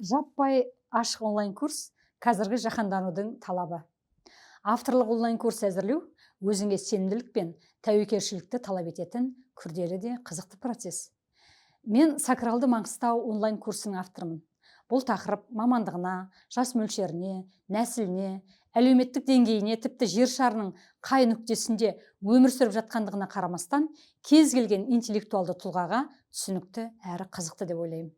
Жаппай ашық онлайн курс қазіргі жаһанданудың талабы. Авторлық онлайн курс әзірлеу өзіңе сенімділік пен тәуекелшілікті талап ететін күрделі де қызықты процесс. Мен Сакралды Маңғыстау онлайн курсының авторымын. Бұл тақырып мамандығына, жас мөлшеріне, нәсіліне, әлеуметтік деңгейіне, тіпті жер шарының қай нүктесінде өмір сүріп жатқандығына қарамастан, кез келген интеллектуалды тұлғаға түсінікті әрі қызықты деп ойлаймын.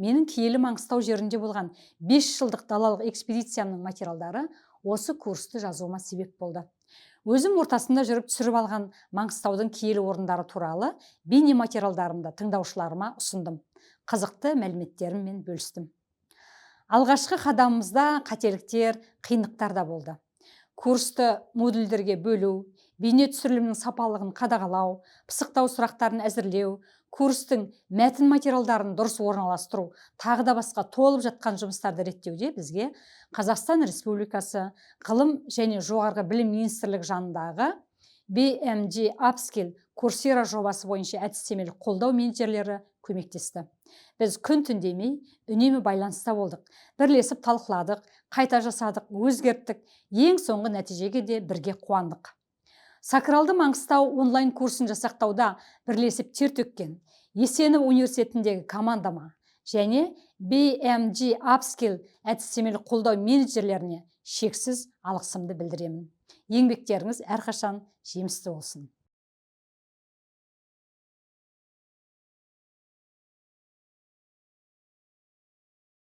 Менің киелі Маңғыстау жерінде болған 5 жылдық далалық экспедициямның материалдары осы курсты жазуыма себеп болды. Өзім ортасында жүріп түсіріп алған Маңғыстаудың киелі орындары туралы бейне материалдарымды тыңдаушыларыма ұсындым. Қызықты мәліметтеріммен бөлістім. Алғашқы қадамымызда қателіктер, қиындықтар да болды. Курсты модульдерге бөлу, бейне түсірілімнің сапалығын қадағалау, пысықтау сұрақтарын әзірлеу, курстың мәтін материалдарын дұрыс орналастыру, тағы да басқа толып жатқан жұмыстарды реттеуде бізге Қазақстан Республикасы Ғылым және жоғарғы білім министрлігі жанындағы BMG Upskill Coursera жобасы бойынша әдістемелік қолдау менеджерлері көмектесті. Біз күн түн демей үнемі байланыста болдық. Бірлесіп талқыладық, қайта жасадық, өзгерттік. Ең соңғы нәтижеге де бірге қуандық. Сакралды Маңғыстау онлайн курсын жасақтауда бірлесіп тер төккен Есенов университетіндегі командама және BMG Upskill әдістемелік қолдау менеджерлеріне шексіз алғысымды білдіремін. Еңбектеріңіз әрқашан жемісті болсын.